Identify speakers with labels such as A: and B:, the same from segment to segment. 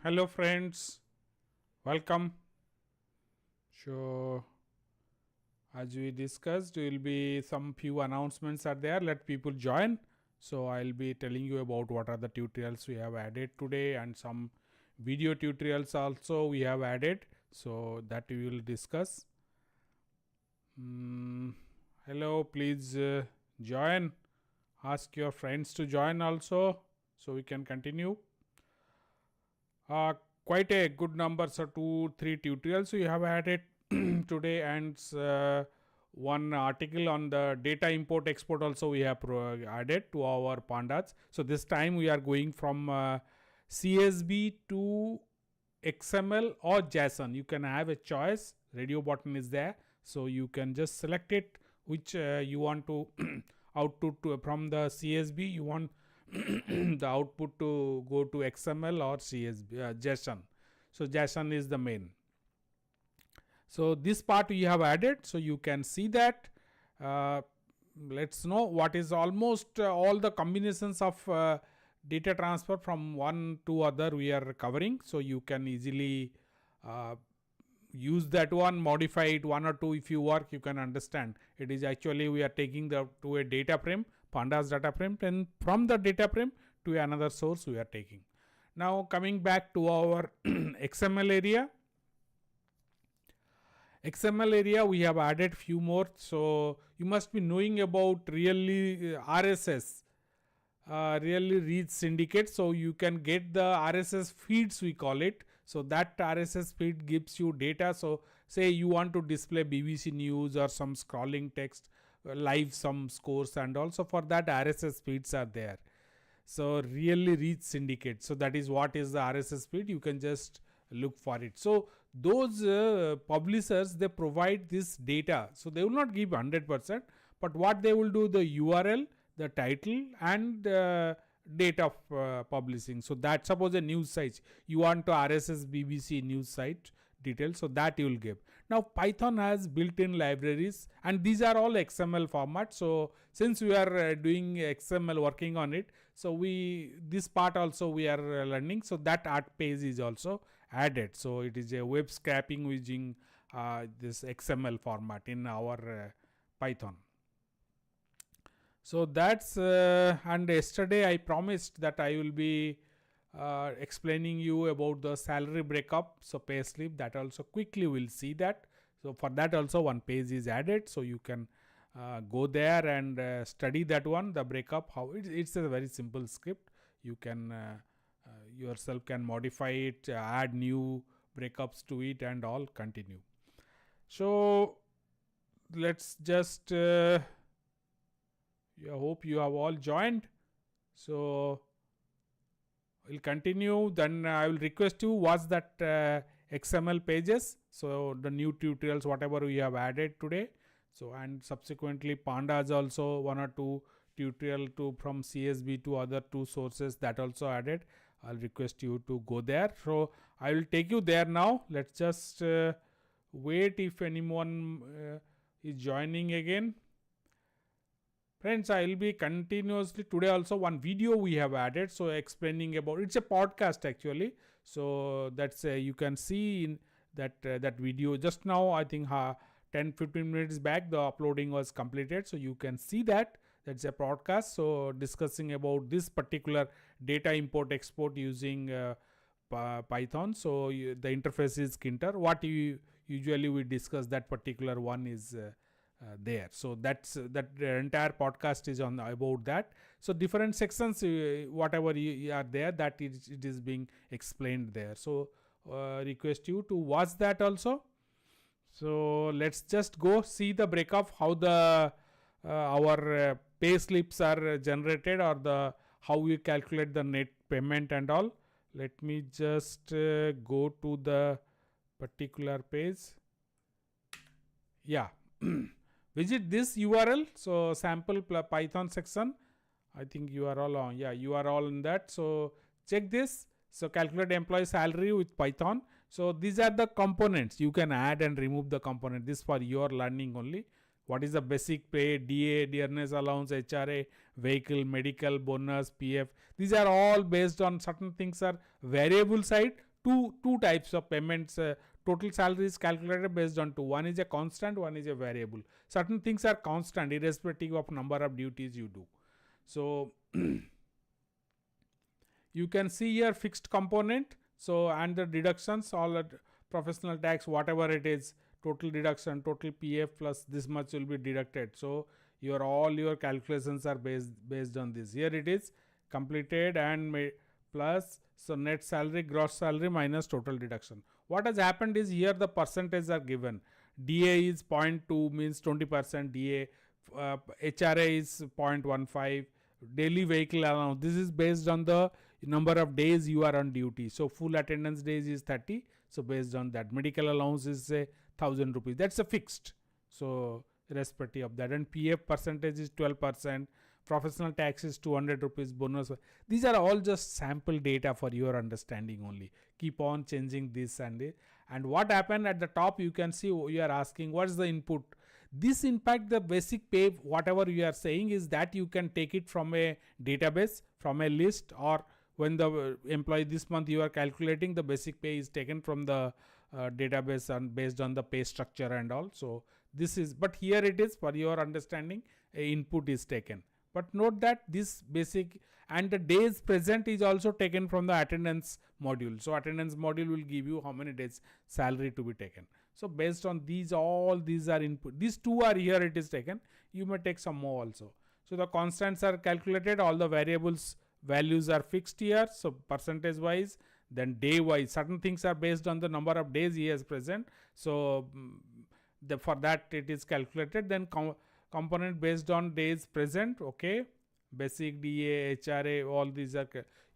A: Hello friends, welcome. So as we discussed, will be some few announcements are there. Let people join. So I'll be telling you about what are the tutorials we have added today and some video tutorials also we have added. So that we will discuss. Hello, please join. Ask your friends to join also, so we can continue. Uh, Quite a good number, so 2-3 tutorials we have added today, and one article on the data import export also we have added to our pandas. So this time we are going from CSV to XML or JSON. You can have a choice. Radio button is there, so you can just select it which you want to output to, from the CSV you want the output to go to XML or CSV JSON. So JSON is the main. So this part we have added, so you can see that. Let's know what is almost all the combinations of data transfer from one to other we are covering. So you can easily use that one, modify it one or two. If you work, you can understand it is actually we are taking the to a data frame, pandas data frame, and from the data frame to another source we are taking. Now coming back to our XML area. XML area we have added few more. So you must be knowing about really RSS, really reach syndicate. So you can get the RSS feeds we call it. So that RSS feed gives you data. So say you want to display BBC News or some scrolling text, live some scores, and also for that RSS feeds are there. So really reach syndicate. So that is what is the RSS feed. You can just look for it. So those publishers, they provide this data. So they will not give 100%, but what they will do, the URL, the title, and date of publishing. So that suppose a news site, you want to RSS BBC news site details, so that you will give. Now Python has built-in libraries, and these are all XML format. So since we are doing XML, working on it, so we this part also we are learning. So that art page is also added. So it is a web scraping using this XML format in our Python. So that's and yesterday I promised that I will be explaining you about the salary breakup. So pay slip, that also quickly we'll see that. So for that also one page is added, so you can go there and study that one, the breakup, how it's a very simple script. You can yourself can modify it, add new breakups to it, and all continue. So let's just I hope you have all joined. So we'll continue. Then I will request you watch that XML pages. So the new tutorials whatever we have added today. So and subsequently pandas also one or two tutorial to from CSV to other two sources that also added. I'll request you to go there. So I will take you there now. Let's just wait if anyone is joining again. Friends, I will be continuously today also one video we have added. So explaining about, it's a podcast actually. So that's you can see in that that video just now. I think 10-15 minutes back the uploading was completed. So you can see that that's a podcast. So discussing about this particular data import export using Python. So the interface is Kinter. What you usually we discuss that particular one is there. So that's that entire podcast is on about that. So different sections whatever you are there, that it is being explained there. So request you to watch that also. So let's just go see the breakup, how the our pay slips are generated, or the how we calculate the net payment and all. Let me just go to the particular page. Yeah. Visit this URL. So sample Python section. I think you are all on. Yeah, you are all in that. So check this. So calculate employee salary with Python. So these are the components. You can add and remove the component. This for your learning only. What is the basic pay, DA, dearness allowance, HRA, vehicle, medical, bonus, PF. These are all based on certain things are variable side. two types of payments. Total salary is calculated based on two. One is a constant, one is a variable. Certain things are constant irrespective of number of duties you do. So you can see here fixed component. So and the deductions, all professional tax, whatever it is, total deduction, total PF plus this much will be deducted. So all your calculations are based on this. Here it is completed and plus, so net salary, gross salary minus total deduction. What has happened is here the percentages are given. DA is 0.2 means 20% DA, HRA is 0.15, daily vehicle allowance. This is based on the number of days you are on duty. So full attendance days is 30. So based on that, medical allowance is say 1000 rupees. That's a fixed. So irrespective of that, and PF percentage is 12%. Professional tax is 200 rupees bonus. These are all just sample data for your understanding only. Keep on changing this and this. And what happened at the top, you can see you are asking what is the input. This impact the basic pay, whatever you are saying is that you can take it from a database, from a list, or when the employee this month you are calculating, the basic pay is taken from the database and based on the pay structure and all. So this is, but here it is for your understanding, a input is taken. But note that this basic and the days present is also taken from the attendance module. So attendance module will give you how many days salary to be taken. So based on these, all these are input. These two are here it is taken. You may take some more also. So the constants are calculated. All the variables values are fixed here. So percentage wise, then day wise, certain things are based on the number of days he has present. So for that it is calculated. Then component based on days present, okay, basic, DA, HRA, all these are.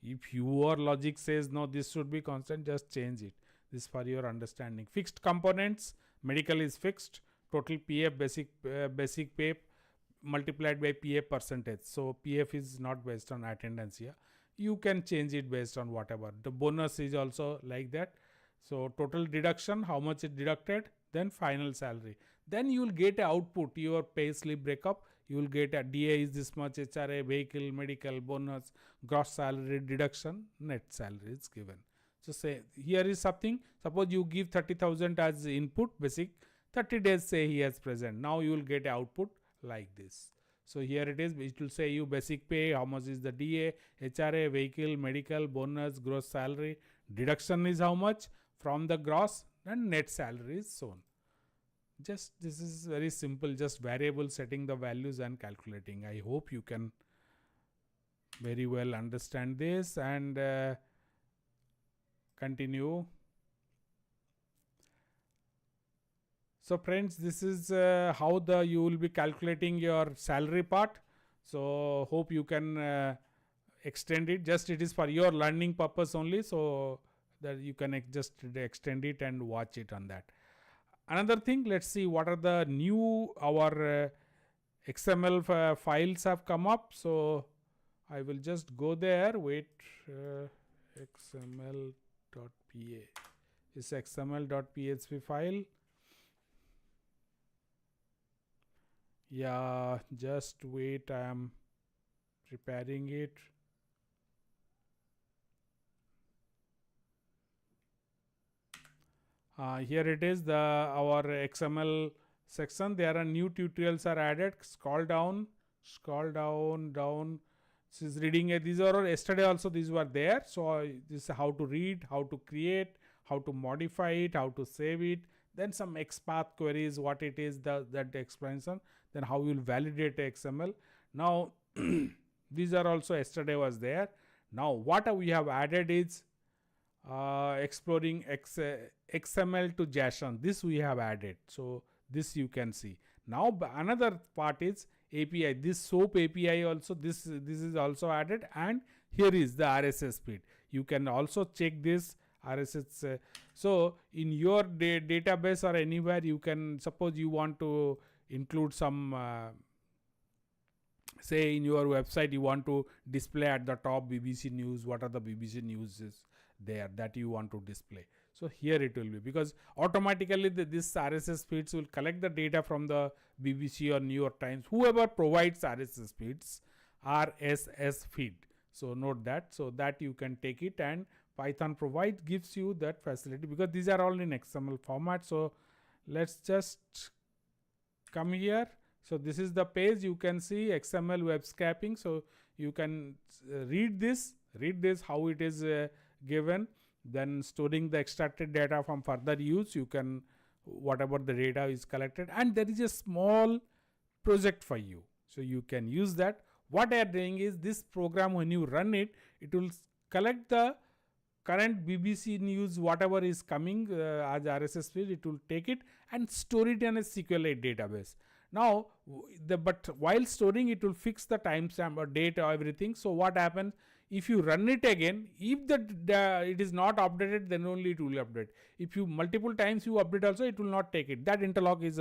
A: If your logic says no, this should be constant, just change it. This for your understanding. Fixed components, medical is fixed, total PF basic pay multiplied by PF percentage. So PF is not based on attendance here. You can change it based on whatever. The bonus is also like that. So total deduction, how much is deducted, then final salary. Then you will get a output, your pay slip breakup. You will get a DA is this much, HRA, vehicle, medical, bonus, gross salary, deduction, net salary is given. So say here is something, suppose you give 30,000 as input basic, 30 days say he has present. Now you will get a output like this. So here it is, it will say you basic pay, how much is the DA, HRA, vehicle, medical, bonus, gross salary, deduction is how much from the gross, and net salary is shown. Just this is very simple, just variable setting the values and calculating. I hope you can very well understand this and continue. So friends, this is how you will be calculating your salary part. So hope you can extend it. Just it is for your learning purpose only, so that you can just extend it and watch it on that. Another thing, let's see what are the new our XML files have come up. So I will just go there. Wait, XML.pa is XML.php file. Yeah, just wait, I am preparing it. Here it is, our XML section. There are new tutorials are added. Scroll down. This is reading. These are yesterday also these were there. So this is how to read, how to create, how to modify it, how to save it. Then some XPath queries, what it is, that explanation. Then how you will validate XML. Now these are also yesterday was there. Now what we have added is exploring XML to JSON. This we have added. So this you can see. Now another part is API. This SOAP API also, this is also added, and here is the RSS feed. You can also check this RSS. So in your database or anywhere, you can, suppose you want to include some say in your website you want to display at the top BBC News, what are the BBC News is there that you want to display. So here it will be, because automatically this RSS feeds will collect the data from the BBC or New York Times, whoever provides RSS feeds, RSS feed. So note that, so that you can take it and Python gives you that facility, because these are all in XML format. So let's just come here. So this is the page. You can see XML web scraping. So you can read this how it is given, then storing the extracted data from further use. You can, whatever the data is collected, and there is a small project for you, so you can use that. What they are doing is, this program, when you run it, it will collect the current BBC news, whatever is coming as RSS feed. It will take it and store it in a SQLite database. Now but while storing, it will fix the timestamp or date or everything. So what happens, if you run it again, if it is not updated, then only it will update. If you multiple times you update also, it will not take it. That interlock is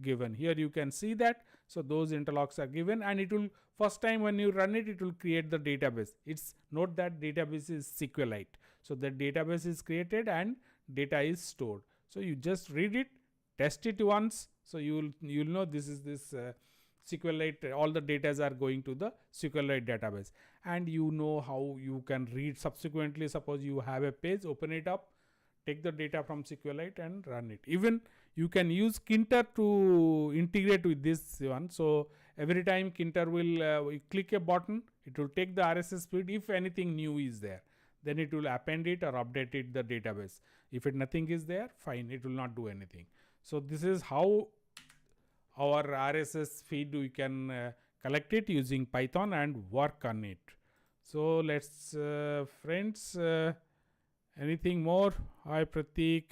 A: given here. You can see that. So those interlocks are given, and it will, first time when you run it, it will create the database. It's note that database is SQLite. So the database is created and data is stored. So you just read it, test it once. So you'll know this is this SQLite, all the data are going to the SQLite database, and you know how you can read subsequently. Suppose you have a page, open it up, take the data from SQLite and run it. Even you can use Kinter to integrate with this one. So every time Kinter will click a button, it will take the RSS feed. If anything new is there, then it will append it or update it the database. If nothing is there, fine, it will not do anything. So this is how our RSS feed we can collect it using Python and work on it. So let's friends, anything more? Hi Pratik.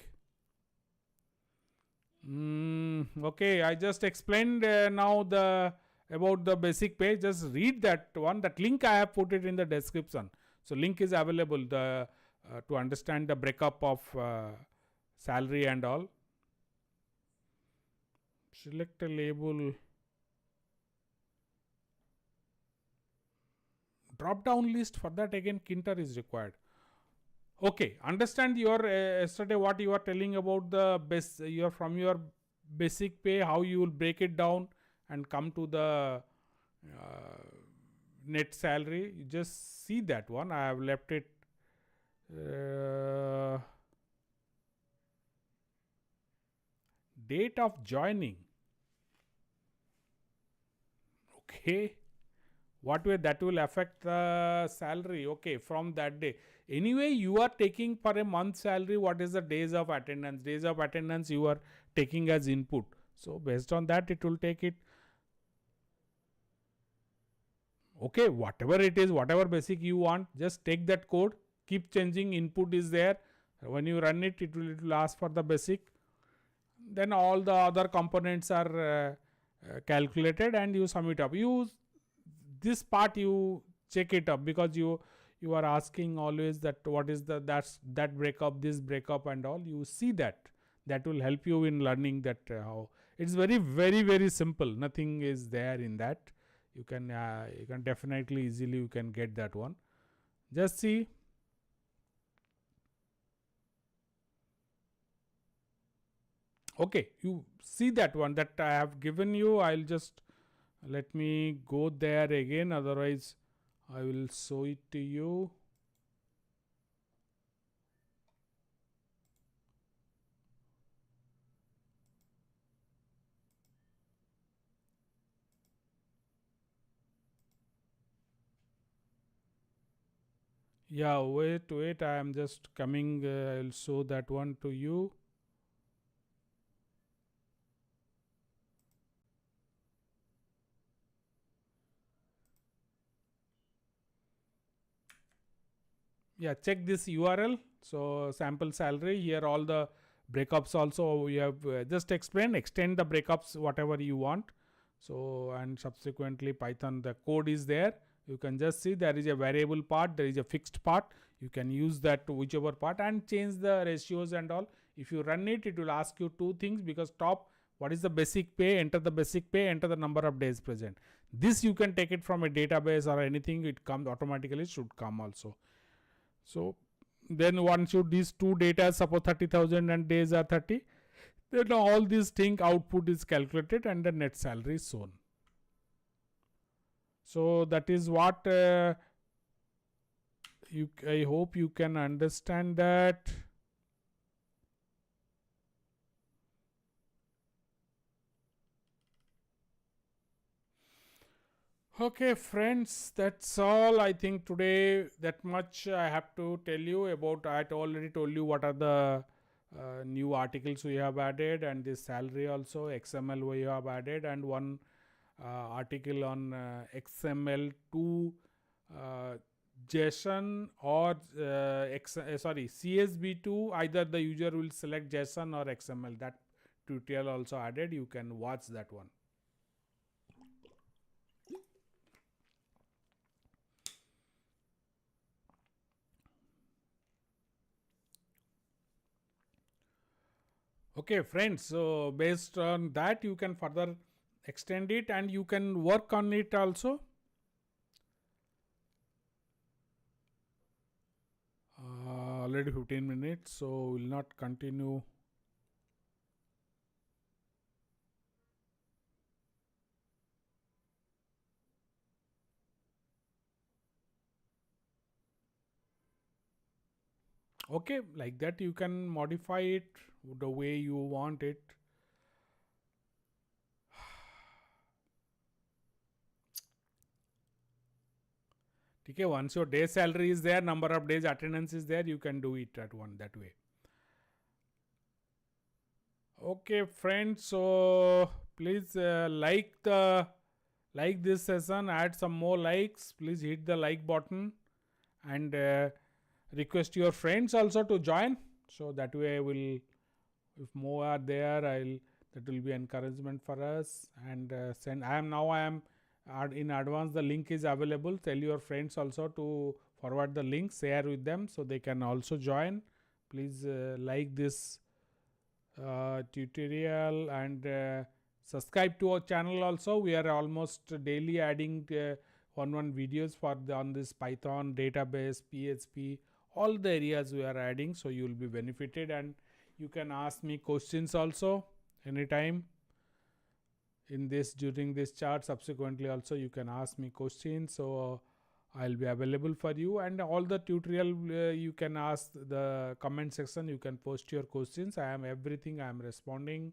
A: Okay, I just explained now about the basic page. Just read that one. That link I have put it in the description. So link is available to understand the breakup of salary and all. Select a label. Drop down list, for that again Kinter is required. Okay, understand your yesterday what you are telling about the from your basic pay, how you will break it down and come to the net salary. You just see that one. I have left it date of joining. Okay, what way that will affect the salary? Okay, from that day. Anyway, you are taking for a month salary, what is the days of attendance? Days of attendance you are taking as input. So based on that, it will take it. Okay, whatever it is, whatever basic you want, just take that code, keep changing. Input is there. When you run it, it will ask for the basic. Then all the other components are calculated and you sum it up. This part you check it up, because you are asking always that what is that breakup, this breakup and all. You see that will help you in learning that how it's very simple. Nothing is there in that. You can definitely easily you can get that one. Just see. Okay, you see that one that I have given you. I'll just let me go there again, otherwise I will show it to you. Yeah, wait, I am just coming. I'll show that one to you. Yeah, check this URL. So sample salary, here all the breakups also we have just explained. Extend the breakups whatever you want. So and subsequently Python, the code is there. You can just see there is a variable part, there is a fixed part. You can use that to whichever part and change the ratios and all. If you run it, it will ask you two things, because top, what is the basic pay, enter the basic pay, enter the number of days present. This you can take it from a database or anything, it comes automatically, should come also. So then once you these two data, suppose 30,000 and days are 30, then all these thing output is calculated and the net salary is shown. So that is what I hope you can understand that. Okay, friends, that's all. I think today that much I have to tell you about. I had already told you what are the new articles we have added, and this salary also XML we have added, and one article on XML2 uh, JSON or CSV2. Either the user will select JSON or XML. That tutorial also added. You can watch that one. Okay, friends. So based on that, you can further extend it and you can work on it also. Already 15 minutes, so will not continue. Okay, like that you can modify it the way you want it. Okay, once your day salary is there, number of days attendance is there, you can do it at one that way. Okay, friends, so please like this session, add some more likes. Please hit the like button and request your friends also to join. So that way, if more are there, that will be encouragement for us. And send. I am in advance. The link is available. Tell your friends also to forward the link, share with them so they can also join. Please like this tutorial and subscribe to our channel also. We are almost daily adding one videos for on this Python database, PHP, all the areas we are adding, so you will be benefited. And you can ask me questions also anytime in this during this chat. Subsequently also you can ask me questions, so I'll be available for you. And all the tutorial you can ask the comment section, you can post your questions. I am everything I am responding.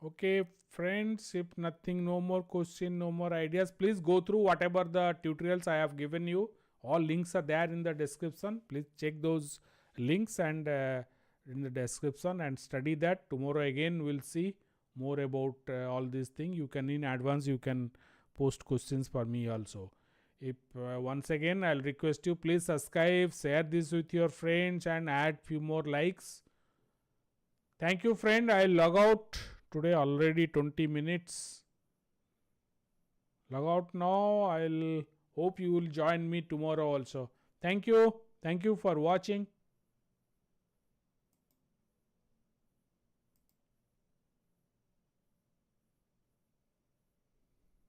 A: Okay, friends, if nothing, no more question, no more ideas, please go through whatever the tutorials I have given you. All links are there in the description. Please check those links and in the description and study that. Tomorrow again we'll see more about all these things. You can in advance you can post questions for me also. If once again I'll request you, please subscribe, share this with your friends and add few more likes. Thank you, friend. I'll log out today, already 20 minutes. Log out now. I'll hope you will join me tomorrow also. Thank you. Thank you for watching.